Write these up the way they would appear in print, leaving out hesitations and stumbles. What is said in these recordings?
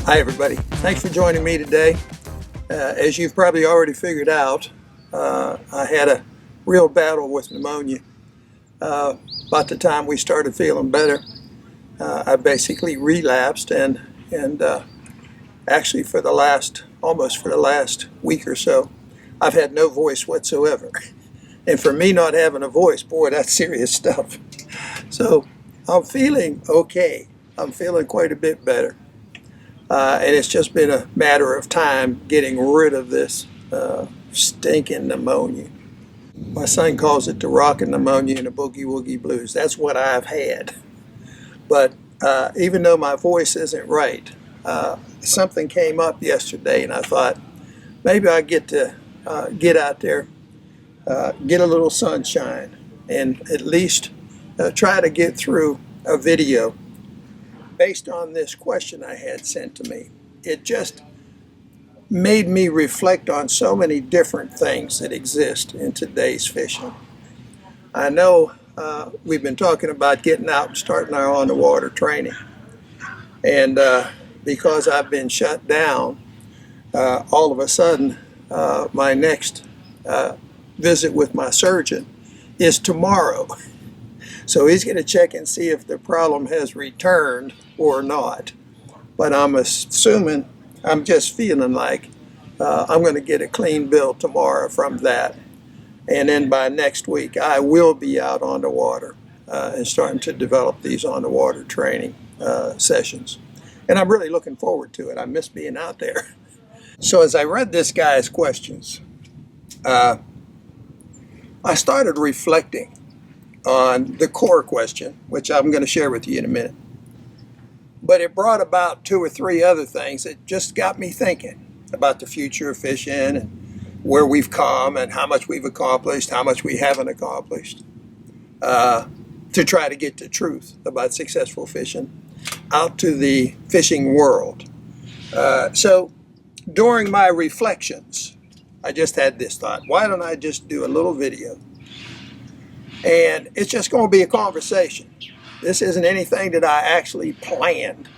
Hi everybody, thanks for joining me today. As you've probably already figured out, I had a real battle with pneumonia. About the time we started feeling better, I basically relapsed and actually almost for the last week or so, I've had no voice whatsoever. And for me not having a voice, boy, that's serious stuff. So I'm feeling okay. I'm feeling quite a bit better. And it's just been a matter of time getting rid of this stinking pneumonia. My son calls it the rockin' pneumonia and the boogie woogie blues. That's what I've had. But even though my voice isn't right, something came up yesterday and I thought maybe I get out there, get a little sunshine, and at least try to get through a video based on this question I had sent to me. It just made me reflect on so many different things that exist in today's fishing. I know we've been talking about getting out and starting our on-the-water training. And because I've been shut down, all of a sudden my next visit with my surgeon is tomorrow. So he's going to check and see if the problem has returned or not. But I'm assuming, I'm just feeling like I'm going to get a clean bill tomorrow from that. And then by next week, I will be out on the water and starting to develop these on the water training sessions. And I'm really looking forward to it. I miss being out there. So as I read this guy's questions, I started reflecting on the core question, which I'm going to share with you in a minute. But it brought about 2 or 3 other things that just got me thinking about the future of fishing and where we've come and how much we've accomplished, how much we haven't accomplished, to try to get the truth about successful fishing out to the fishing world. So during my reflections, I just had this thought, why don't I just do a little video? And it's just going to be a conversation. This isn't anything that I actually planned.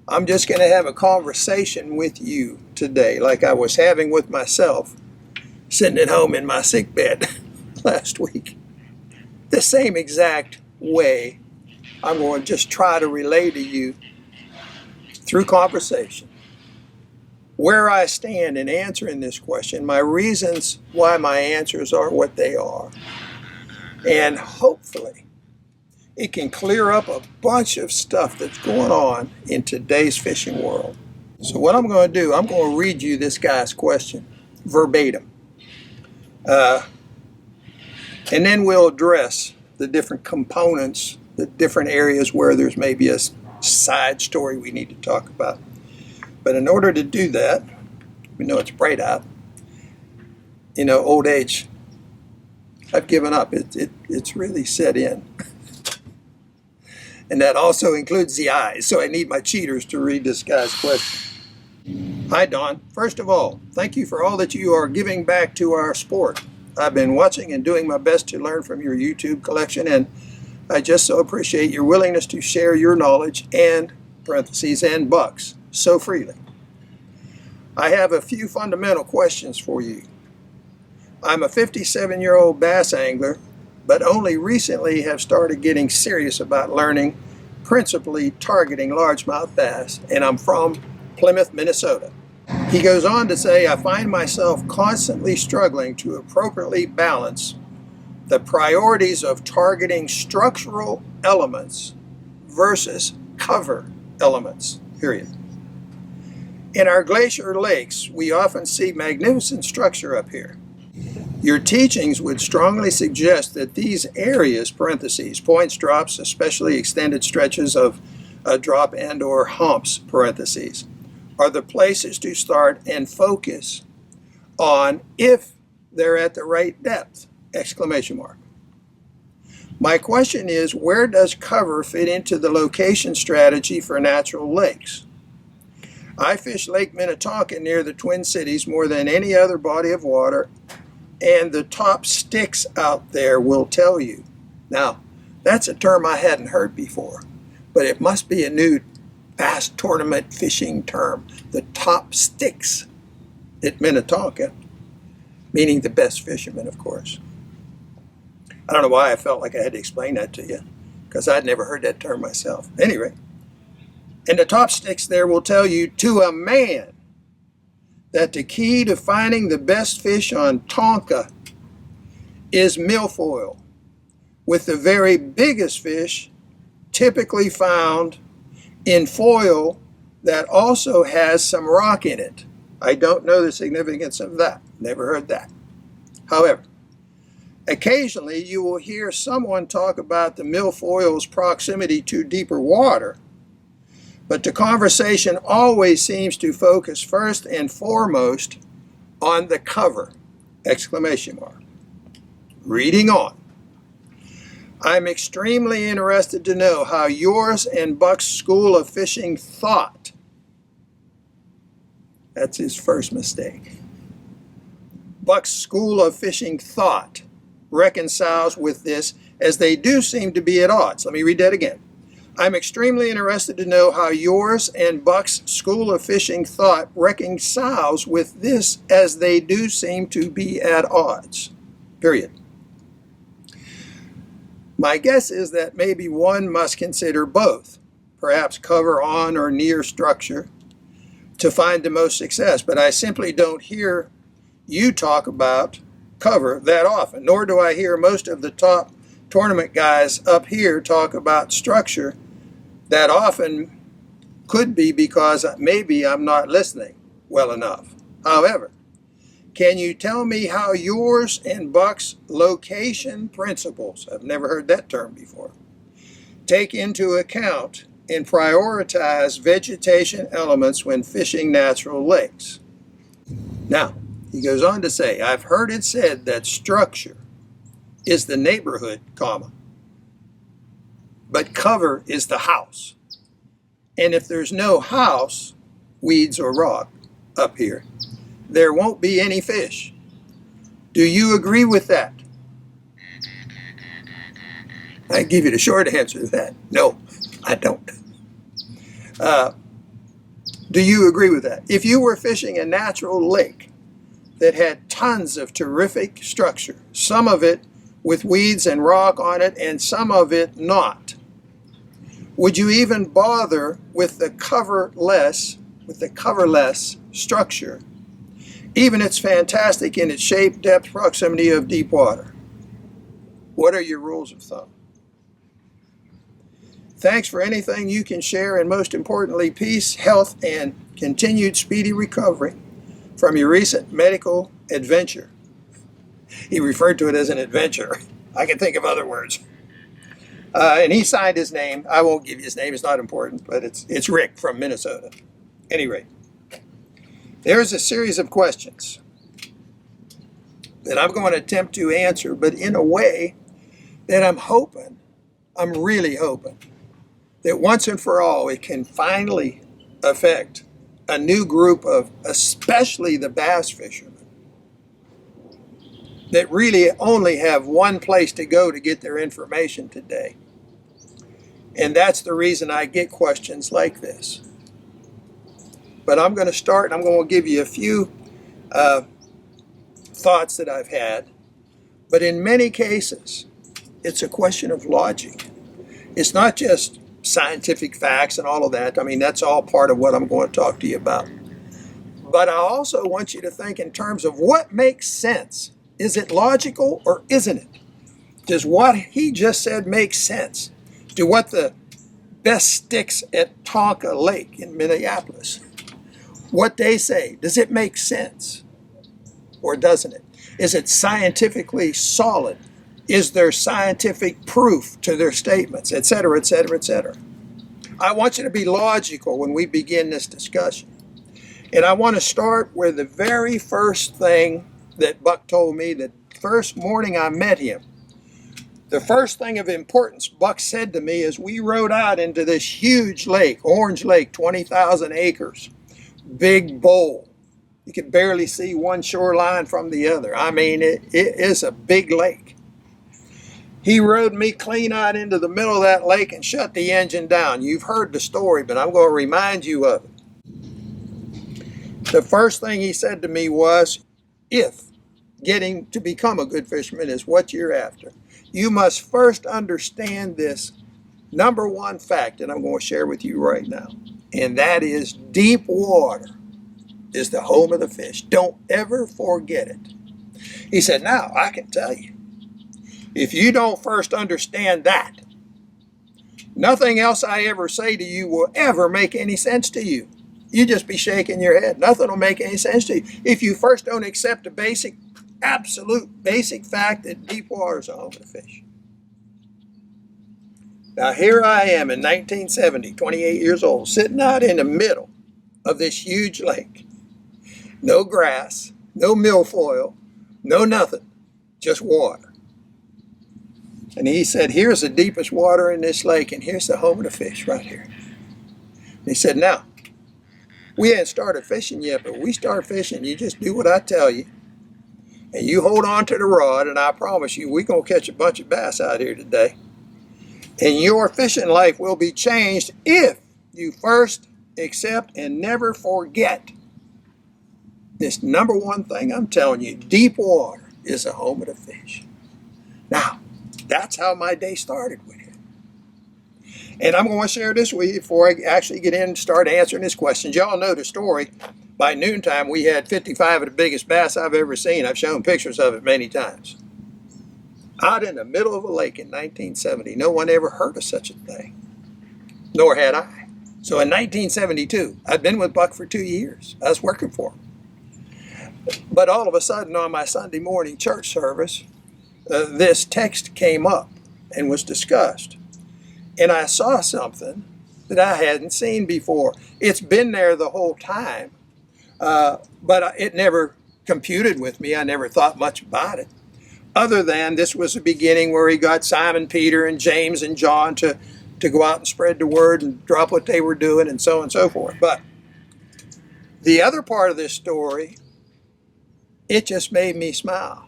I'm just going to have a conversation with you today, like I was having with myself, sitting at home in my sick bed last week. The same exact way I'm going to just try to relay to you through conversation where I stand in answering this question, my reasons why my answers are what they are. And hopefully it can clear up a bunch of stuff that's going on in today's fishing world. So what I'm going to do, I'm going to read you this guy's question verbatim. And then we'll address the different components, the different areas where there's maybe a side story we need to talk about. But in order to do that, we know it's bright out. You know, old age, I've given up. It's really set in. And that also includes the eyes. So I need my cheaters to read this guy's question. Hi, Don. First of all, thank you for all that you are giving back to our sport. I've been watching and doing my best to learn from your YouTube collection, and I just so appreciate your willingness to share your knowledge and, parentheses, and bucks so freely. I have a few fundamental questions for you. I'm a 57-year-old bass angler, but only recently have started getting serious about learning, principally targeting largemouth bass, and I'm from Plymouth, Minnesota. He goes on to say, I find myself constantly struggling to appropriately balance the priorities of targeting structural elements versus cover elements, period. In our glacier lakes, we often see magnificent structure up here. Your teachings would strongly suggest that these areas, parentheses, points, drops, especially extended stretches of a drop and or humps, parentheses, are the places to start and focus on if they're at the right depth, exclamation mark. My question is, where does cover fit into the location strategy for natural lakes? I fish Lake Minnetonka near the Twin Cities more than any other body of water, and the top sticks out there will tell you. Now, that's a term I hadn't heard before, but it must be a new bass tournament fishing term, the top sticks at Minnetonka, meaning the best fishermen, of course. I don't know why I felt like I had to explain that to you, because I'd never heard that term myself. Anyway, and the top sticks there will tell you to a man that the key to finding the best fish on Tonka is milfoil, with the very biggest fish typically found in foil that also has some rock in it. I don't know the significance of that. Never heard that. However, occasionally you will hear someone talk about the milfoil's proximity to deeper water, but the conversation always seems to focus first and foremost on the cover! Exclamation mark. Reading on. I'm extremely interested to know how yours and Buck's school of fishing thought. That's his first mistake. Buck's school of fishing thought reconciles with this, as they do seem to be at odds. Let me read that again. I'm extremely interested to know how yours and Buck's school of fishing thought reconciles with this, as they do seem to be at odds. Period. My guess is that maybe one must consider both, perhaps cover on or near structure, to find the most success. But I simply don't hear you talk about cover that often, nor do I hear most of the top tournament guys up here talk about structure that often. Could be because maybe I'm not listening well enough. However, can you tell me how yours and Buck's location principles, I've never heard that term before, take into account and prioritize vegetation elements when fishing natural lakes? Now, he goes on to say, I've heard it said that structure is the neighborhood, but cover is the house. And if there's no house, weeds or rock up here, there won't be any fish. Do you agree with that? I give you the short answer to that. No, I don't. Do you agree with that? If you were fishing a natural lake that had tons of terrific structure, some of it with weeds and rock on it and some of it not, would you even bother with the coverless structure, even it's fantastic in its shape, depth, proximity of deep water? What are your rules of thumb? Thanks for anything you can share, and most importantly, peace, health, and continued speedy recovery from your recent medical adventure. He referred to it as an adventure. I can think of other words. And he signed his name. I won't give you his name, it's not important, but it's Rick from Minnesota. Anyway, there's a series of questions that I'm going to attempt to answer, but in a way that I'm really hoping, that once and for all it can finally affect a new group of, especially the bass fishermen, that really only have one place to go to get their information today. And that's the reason I get questions like this. But I'm going to start, and I'm going to give you a few thoughts that I've had. But in many cases, it's a question of logic. It's not just scientific facts and all of that. I mean, that's all part of what I'm going to talk to you about. But I also want you to think in terms of what makes sense. Is it logical or isn't it? Does what he just said make sense? To what the best sticks at Tonka Lake in Minneapolis, what they say, does it make sense or doesn't it? Is it scientifically solid? Is there scientific proof to their statements, et cetera, et cetera, et cetera? I want you to be logical when we begin this discussion. And I want to start with the very first thing that Buck told me the first morning I met him. The first thing of importance Buck said to me as we rode out into this huge lake, Orange Lake, 20,000 acres, big bowl. You could barely see one shoreline from the other. I mean, it is a big lake. He rode me clean out into the middle of that lake and shut the engine down. You've heard the story, but I'm going to remind you of it. The first thing he said to me was, if getting to become a good fisherman is what you're after, you must first understand this number one fact that I'm going to share with you right now. And that is deep water is the home of the fish. Don't ever forget it. He said, now I can tell you, if you don't first understand that, nothing else I ever say to you will ever make any sense to you. You just be shaking your head. Nothing will make any sense to you if you first don't accept the basic, absolute basic fact that deep water is the home of the fish. Now here I am in 1970, 28 years old, sitting out in the middle of this huge lake. No grass, no milfoil, no nothing, just water. And he said, here's the deepest water in this lake, and here's the home of the fish right here. And he said, now, we hadn't started fishing yet, but we start fishing. You just do what I tell you, and you hold on to the rod, and I promise you, we're going to catch a bunch of bass out here today. And your fishing life will be changed if you first accept and never forget this number one thing I'm telling you. Deep water is the home of the fish. Now, that's how my day started with him. And I'm going to share this with you before I actually get in and start answering his questions. Y'all know the story. By noontime, we had 55 of the biggest bass I've ever seen. I've shown pictures of it many times. Out in the middle of a lake in 1970, no one ever heard of such a thing, nor had I. So in 1972, I'd been with Buck for 2 years. I was working for him. But all of a sudden on my Sunday morning church service, this text came up and was discussed. And I saw something that I hadn't seen before. It's been there the whole time, but it never computed with me. I never thought much about it, other than this was the beginning where he got Simon, Peter, and James, and John to go out and spread the word and drop what they were doing and so on and so forth. But the other part of this story, it just made me smile.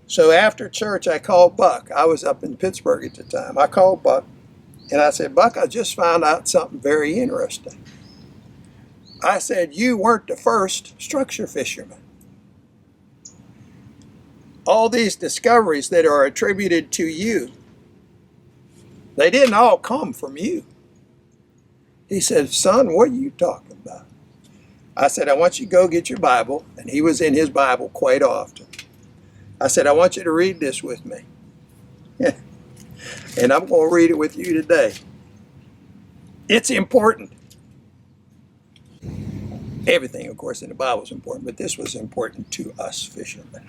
So after church, I called Buck. I was up in Pittsburgh at the time. I called Buck, and I said, Buck, I just found out something very interesting. I said, you weren't the first structure fisherman. All these discoveries that are attributed to you, they didn't all come from you. He said, son, what are you talking about? I said, I want you to go get your Bible. And he was in his Bible quite often. I said, I want you to read this with me. And I'm going to read it with you today. It's important. Everything, of course, in the Bible is important, but this was important to us fishermen.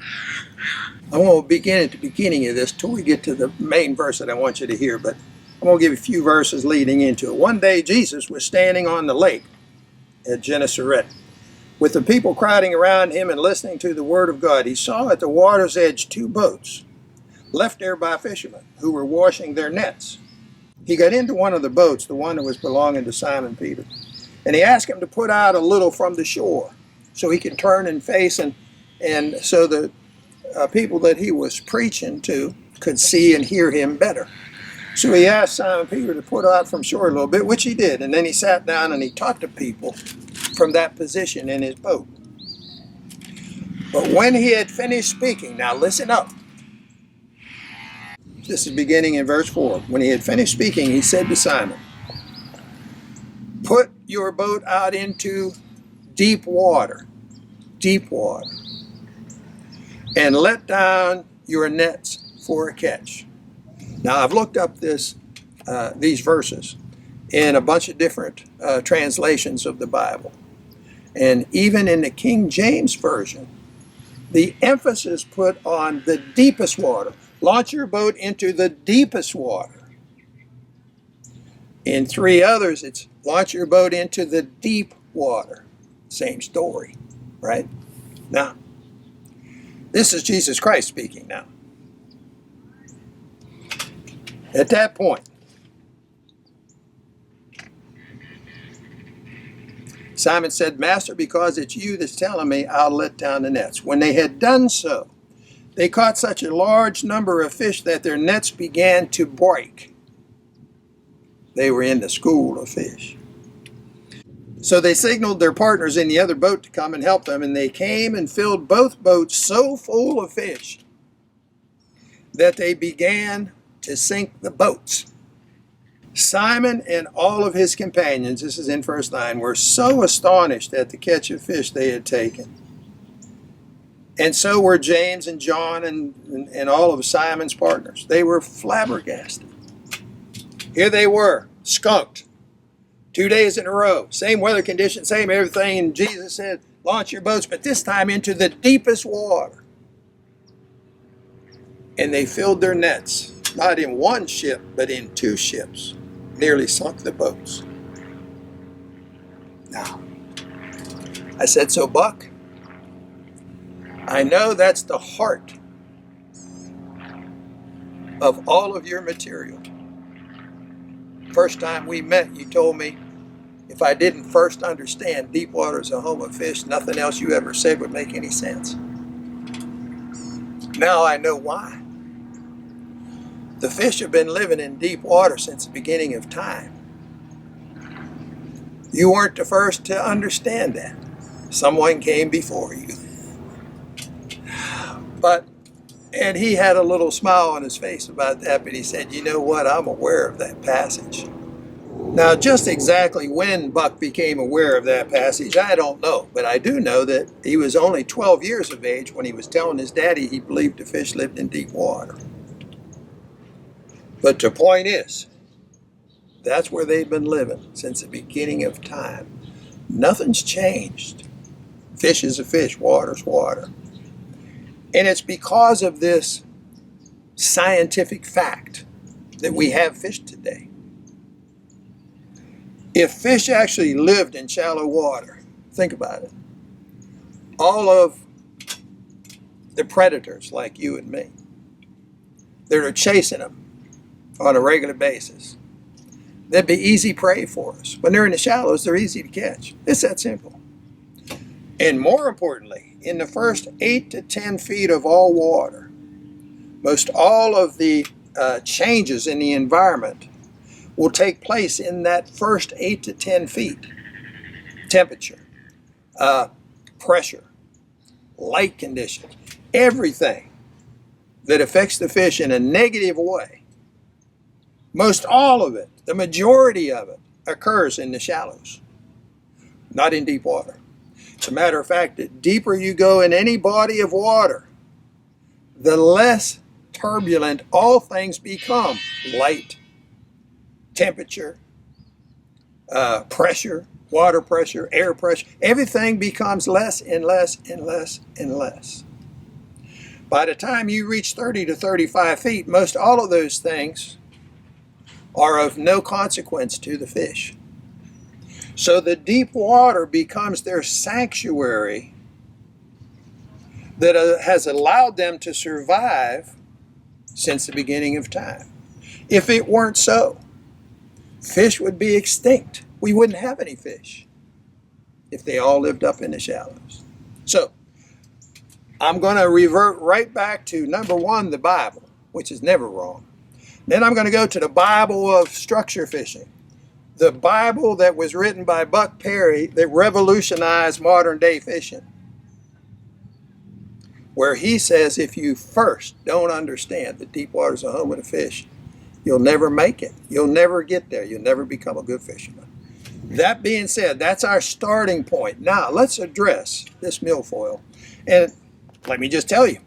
I won't begin at the beginning of this till we get to the main verse that I want you to hear, but I'm going to give a few verses leading into it. One day, Jesus was standing on the lake at Gennesaret, with the people crowding around him and listening to the word of God. He saw at the water's edge 2 boats, left there by fishermen who were washing their nets. He got into one of the boats, the one that was belonging to Simon Peter, and he asked him to put out a little from the shore so he could turn and face, and so the people that he was preaching to could see and hear him better. So he asked Simon Peter to put out from shore a little bit, which he did, and then he sat down and he talked to people from that position in his boat. But when he had finished speaking, now listen up. This is beginning in verse 4. When he had finished speaking, he said to Simon, put your boat out into deep water, and let down your nets for a catch. Now I've looked up these verses in a bunch of different translations of the Bible. And even in the King James Version, the emphasis put on the deepest water. Launch your boat into the deepest water. In 3 others, it's launch your boat into the deep water. Same story, right? Now, this is Jesus Christ speaking now. At that point, Simon said, Master, because it's you that's telling me, I'll let down the nets. When they had done so, They caught such a large number of fish that their nets began to break. They were in the school of fish. So they signaled their partners in the other boat to come and help them, and they came and filled both boats so full of fish that they began to sink the boats. Simon and all of his companions, this is in verse 9, were so astonished at the catch of fish they had taken. And so were James and John and all of Simon's partners. They were flabbergasted. Here they were, skunked, 2 days in a row, same weather conditions, same everything. And Jesus said, launch your boats, but this time into the deepest water. And they filled their nets, not in one ship, but in 2 ships, nearly sunk the boats. Now, I said, so Buck, I know that's the heart of all of your material. First time we met, you told me if I didn't first understand deep water is a home of fish, nothing else you ever said would make any sense. Now I know why. The fish have been living in deep water since the beginning of time. You weren't the first to understand that. Someone came before you. And he had a little smile on his face about that, but he said, you know what, I'm aware of that passage. Now, just exactly when Buck became aware of that passage, I don't know. But I do know that he was only 12 years of age when he was telling his daddy he believed the fish lived in deep water. But the point is, that's where they've been living since the beginning of time. Nothing's changed. Fish is a fish, water's water. And it's because of this scientific fact that we have fish today. If fish actually lived in shallow water, think about it. All of the predators like you and me that are chasing them on a regular basis, they'd be easy prey for us. When they're in the shallows, they're easy to catch. It's that simple. And more importantly, in the first 8 to 10 feet of all water, most all of the changes in the environment will take place in that first 8 to 10 feet. Temperature, pressure, light conditions, everything that affects the fish in a negative way. Most all of it, the majority of it, occurs in the shallows, not in deep water. As a matter of fact, the deeper you go in any body of water, the less turbulent all things become. Light, temperature, pressure, water pressure, air pressure, everything becomes less and less and less and less. By the time you reach 30 to 35 feet, most all of those things are of no consequence to the fish. So the deep water becomes their sanctuary that has allowed them to survive since the beginning of time. If it weren't so, fish would be extinct. We wouldn't have any fish if they all lived up in the shallows. So I'm going to revert right back to number 1, the Bible, which is never wrong. Then I'm going to go to the Bible of structure fishing. The Bible that was written by Buck Perry that revolutionized modern day fishing. Where he says if you first don't understand that deep water is a home of the fish, you'll never make it. You'll never get there. You'll never become a good fisherman. That being said, that's our starting point. Now let's address this milfoil. And let me just tell you,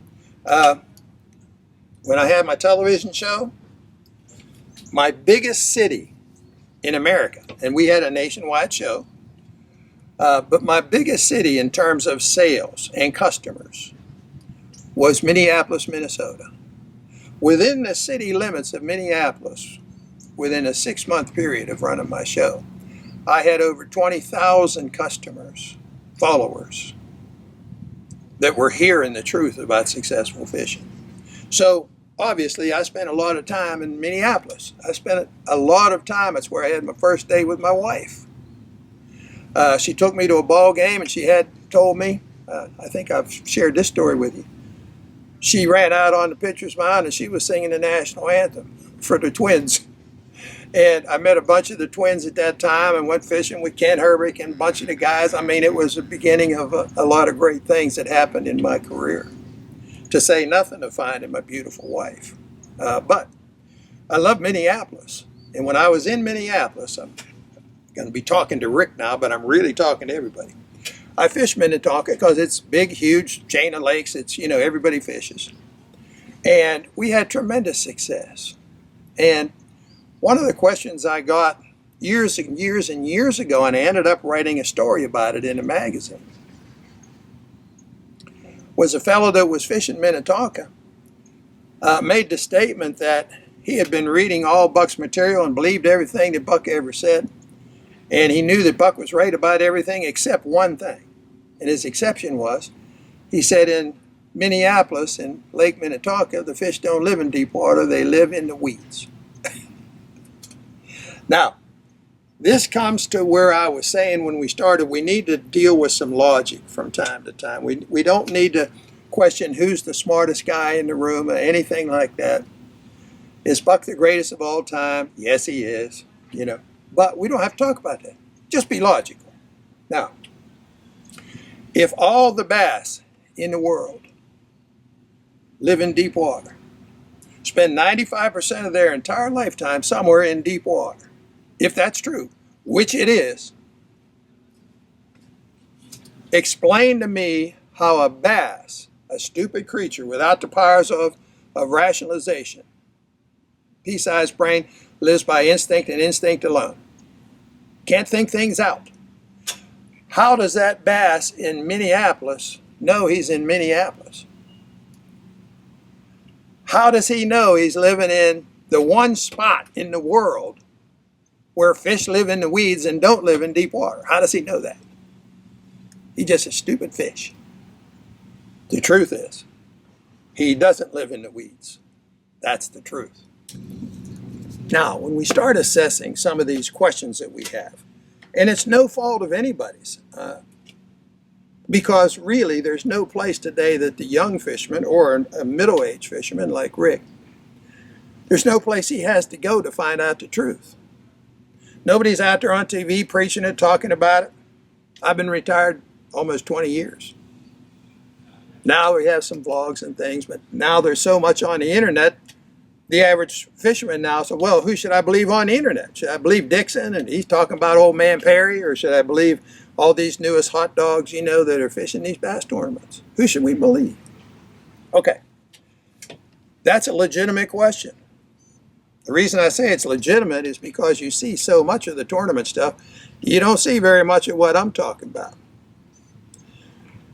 when I had my television show, my biggest city in America, and we had a nationwide show, but my biggest city in terms of sales and customers was Minneapolis, Minnesota. Within the city limits of Minneapolis, within a 6-month period of running my show, I had over 20,000 customers, followers, that were hearing the truth about successful fishing. So obviously, I spent a lot of time in Minneapolis. I spent a lot of time. That's where I had my first date with my wife. She took me to a ball game, and she had told me, I think I've shared this story with you. she ran out on the pitcher's mound and she was singing the national anthem for the Twins. And I met a bunch of the Twins at that time and went fishing with Ken Herbick and a bunch of the guys. I mean, it was the beginning of a lot of great things that happened in my career, to say nothing of finding my beautiful wife. But I love Minneapolis. And when I was in Minneapolis, I'm going to be talking to Rick now, but I'm really talking to everybody. I fish Minnetonka because it's big, huge chain of lakes. It's, you know, everybody fishes. And we had tremendous success. And one of the questions I got years and years and years ago, and I ended up writing a story about it in a magazine, was a fellow that was fishing Minnetonka made the statement that he had been reading all Buck's material and believed everything that Buck ever said. And he knew that Buck was right about everything except one thing. And his exception was, he said, in Minneapolis and Lake Minnetonka, the fish don't live in deep water, they live in the weeds. Now, this comes to where I was saying when we started, we need to deal with some logic from time to time. We don't need to question who's the smartest guy in the room or anything like that. Is Buck the greatest of all time? Yes, he is, you know. But we don't have to talk about that. Just be logical. Now, if all the bass in the world live in deep water, spend 95% of their entire lifetime somewhere in deep water, if that's true, which it is, explain to me how a bass, a stupid creature without the powers of rationalization, pea-sized brain, lives by instinct and instinct alone. Can't think things out. How does that bass in Minneapolis know he's in Minneapolis? How does he know he's living in the one spot in the world where fish live in the weeds and don't live in deep water? How does he know that? He's just a stupid fish. The truth is, he doesn't live in the weeds. That's the truth. Now, when we start assessing some of these questions that we have, and it's no fault of anybody's, because really there's no place today that the young fisherman or a middle-aged fisherman like Rick, there's no place he has to go to find out the truth. Nobody's out there on TV preaching it, talking about it. I've been retired almost 20 years. Now we have some vlogs and things, but now there's so much on the internet. The average fisherman now says, well, who should I believe on the internet? Should I believe Dickson and he's talking about old man Perry, or should I believe all these newest hot dogs, you know, that are fishing these bass tournaments? Who should we believe? Okay, that's a legitimate question. The reason I say it's legitimate is because you see so much of the tournament stuff, you don't see very much of what I'm talking about.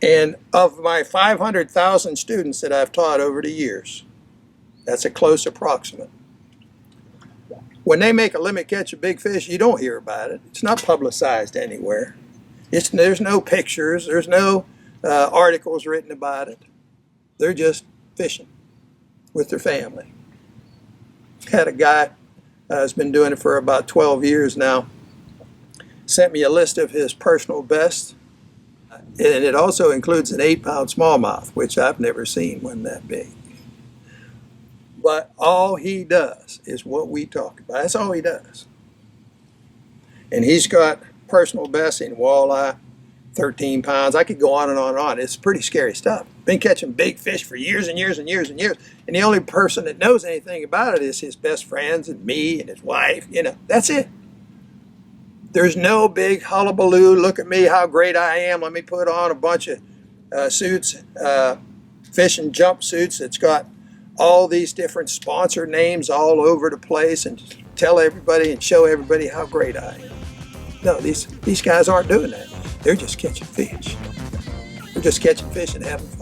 And of my 500,000 students that I've taught over the years, that's a close approximate. When they make a limit catch of big fish, you don't hear about it. It's not publicized anywhere. There's no pictures. There's no articles written about it. They're just fishing with their family. Had a guy who's been doing it for about 12 years now, sent me a list of his personal best, and it also includes an 8-pound smallmouth, which I've never seen one that big. But all he does is what we talk about. That's all he does. And he's got personal best in walleye, 13 pounds. I could go on and on and on. It's pretty scary stuff. Been catching big fish for years and years and years and years. And the only person that knows anything about it is his best friends and me and his wife. You know, that's it. There's no big hullabaloo. Look at me, how great I am. Let me put on a bunch of suits, fishing jumpsuits that's got all these different sponsor names all over the place and tell everybody and show everybody how great I am. No, these guys aren't doing that. They're just catching fish. They're just catching fish and having fun.